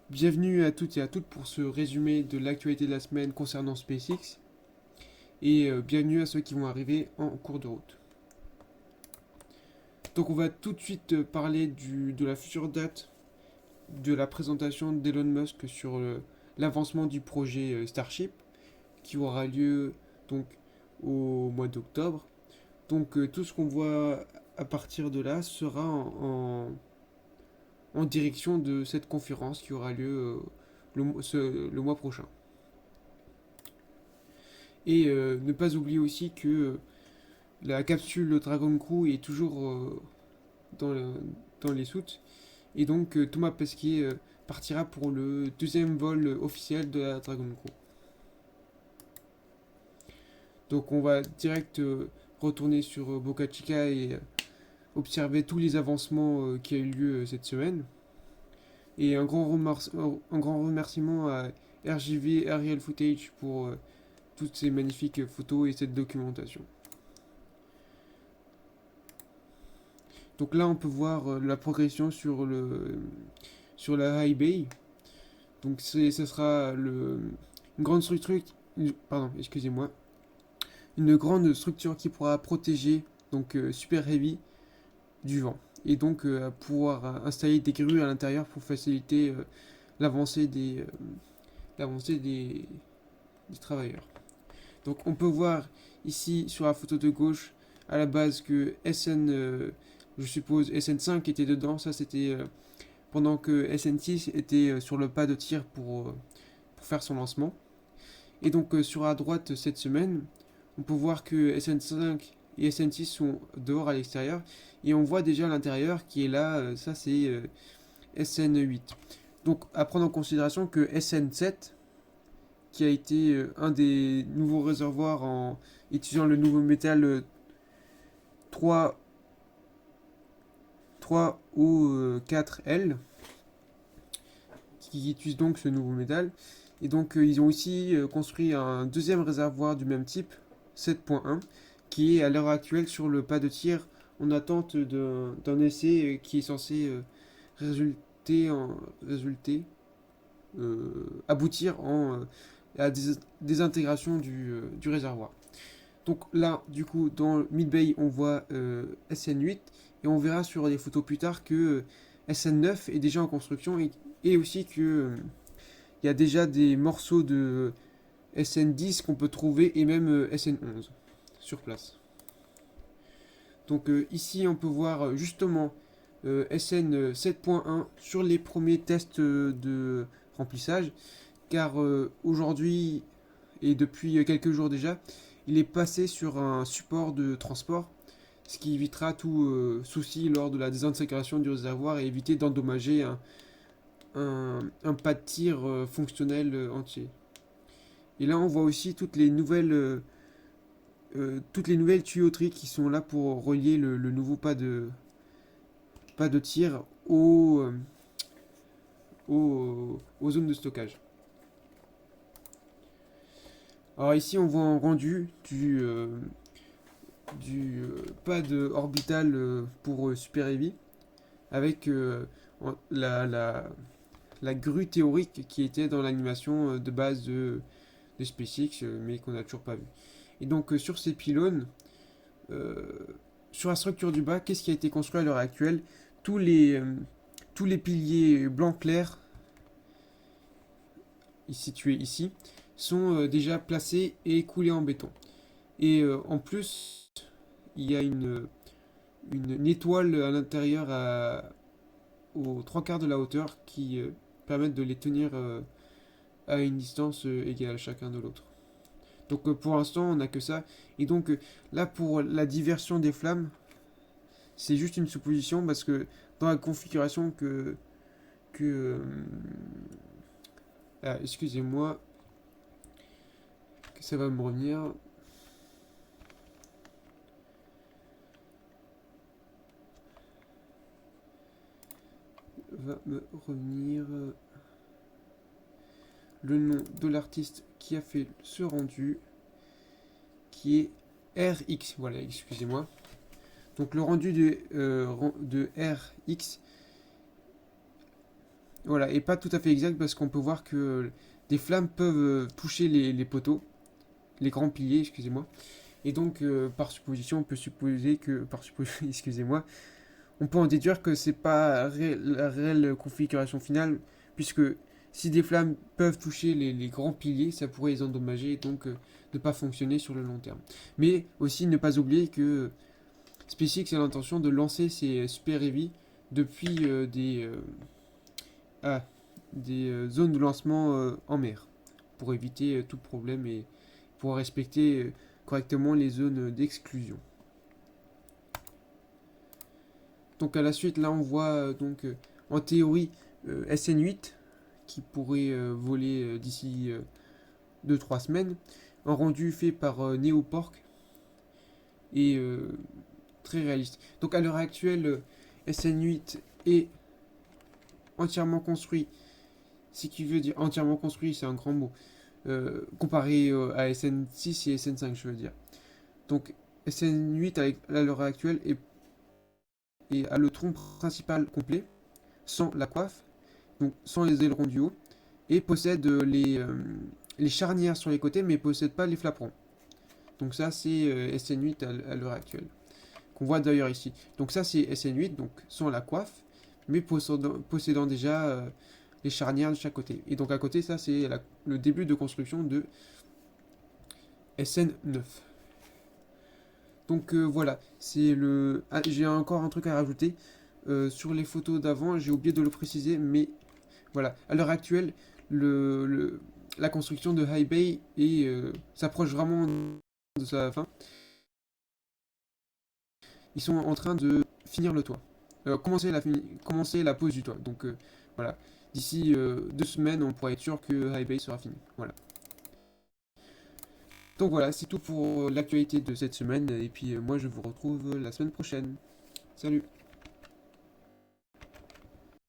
Bienvenue à toutes et à toutes pour ce résumé de l'actualité de la semaine concernant SpaceX et bienvenue à ceux qui vont arriver en cours de route. Donc on va tout de suite parler de la future date de la présentation d'Elon Musk sur l'avancement du projet Starship qui aura lieu donc au mois d'octobre. Donc tout ce qu'on voit à partir de là sera en direction de cette conférence qui aura lieu le mois prochain. Et ne pas oublier aussi que la capsule Dragon Crew est toujours dans, le- dans les soutes. Et donc Thomas Pesquet partira pour le deuxième vol officiel de la Dragon Crew. Donc on va direct retourner sur Boca Chica et observer tous les avancements qui a eu lieu cette semaine. Et un grand remerciement à RJV Aerial Footage pour toutes ces magnifiques photos et cette documentation. Donc là, on peut voir la progression sur la high bay. Donc ce sera une grande structure, pardon, excusez-moi, une grande structure qui pourra protéger donc Super Heavy du vent et donc pouvoir installer des grues à l'intérieur pour faciliter l'avancée l'avancée des travailleurs. Donc on peut voir ici sur la photo de gauche à la base que je suppose SN5 était dedans. Ça c'était pendant que SN6 était sur le pas de tir pour faire son lancement. Et donc sur la droite cette semaine, on peut voir que SN5 et SN6 sont dehors à l'extérieur. Et on voit déjà l'intérieur qui est là, ça c'est SN8. Donc à prendre en considération que SN7, qui a été un des nouveaux réservoirs en utilisant le nouveau métal 3, 3O4L, qui utilise donc ce nouveau métal. Et donc ils ont aussi construit un deuxième réservoir du même type, 7.1, qui est à l'heure actuelle sur le pas de tir en attente d'un essai qui est censé résulter en résulter aboutir à des désintégration du réservoir. Donc là, du coup, dans le Mid-Bay, on voit SN8 et on verra sur des photos plus tard que SN9 est déjà en construction et aussi que il y a déjà des morceaux de SN10 qu'on peut trouver et même SN11 sur place. Donc ici, on peut voir justement SN 7.1 sur les premiers tests de remplissage, car aujourd'hui et depuis quelques jours déjà, il est passé sur un support de transport, ce qui évitera tout souci lors de la désintégration du réservoir et éviter d'endommager un pas de tir fonctionnel entier. Et là, on voit aussi toutes les nouvelles tuyauteries qui sont là pour relier le nouveau pas de tir aux zones de stockage. Alors ici, on voit un rendu du pad orbital pour Super Heavy avec la grue théorique qui était dans l'animation de base de SpaceX mais qu'on n'a toujours pas vu. Et donc sur ces pylônes, euh, sur la structure du bas, qu'est-ce qui a été construit à l'heure actuelle? tous les, euh, tous les piliers blanc clair situés ici sont déjà placés et coulés en béton. Et en plus, il y a une étoile à l'intérieur aux trois quarts de la hauteur qui permettent de les tenir à une distance égale chacun de l'autre. Donc pour l'instant, on n'a que ça. Et donc là, pour la diversion des flammes, c'est juste une supposition parce que dans la configuration excusez-moi, que ça va me revenir. Va me revenir le nom de l'artiste qui a fait ce rendu, qui est RX. Voilà, excusez-moi. Donc le rendu de RX Voilà, et pas tout à fait exact parce qu'on peut voir que des flammes peuvent toucher les poteaux, les grands piliers, excusez-moi. Et donc, par supposition, on peut supposer que, excusez-moi, on peut en déduire que c'est pas la réelle configuration finale, puisque si des flammes peuvent toucher les grands piliers, ça pourrait les endommager et donc ne pas fonctionner sur le long terme. Mais aussi ne pas oublier que SpaceX a l'intention de lancer ses Super Heavy depuis ah, des zones de lancement en mer, pour éviter tout problème et pour respecter correctement les zones d'exclusion. Donc à la suite, là on voit en théorie SN8 qui pourrait voler d'ici 2-3 semaines. Un rendu fait par Neoporc et très réaliste. Donc à l'heure actuelle, SN8 est entièrement construit. Ce qui veut dire entièrement construit, c'est un grand mot. Comparé à SN6 et SN5, je veux dire. Donc SN8 à l'heure actuelle a le tronc principal complet, sans la coiffe, donc sans les ailerons du haut, et possède les charnières sur les côtés, mais possède pas les flaperons. Donc ça c'est SN8 à l'heure actuelle, qu'on voit d'ailleurs ici. Donc ça c'est SN8, donc sans la coiffe, mais possédant déjà les charnières de chaque côté. Et donc à côté, ça c'est le début de construction de SN9. Donc voilà, c'est le. Ah, j'ai encore un truc à rajouter. Sur les photos d'avant, j'ai oublié de le préciser, mais voilà. À l'heure actuelle, la construction de High Bay s'approche vraiment de sa fin. Ils sont en train de finir le toit. Commencer la pose du toit. Donc voilà. D'ici 2 semaines, on pourra être sûr que High Bay sera fini. Voilà. Donc voilà, c'est tout pour l'actualité de cette semaine. Et puis moi, je vous retrouve la semaine prochaine. Salut!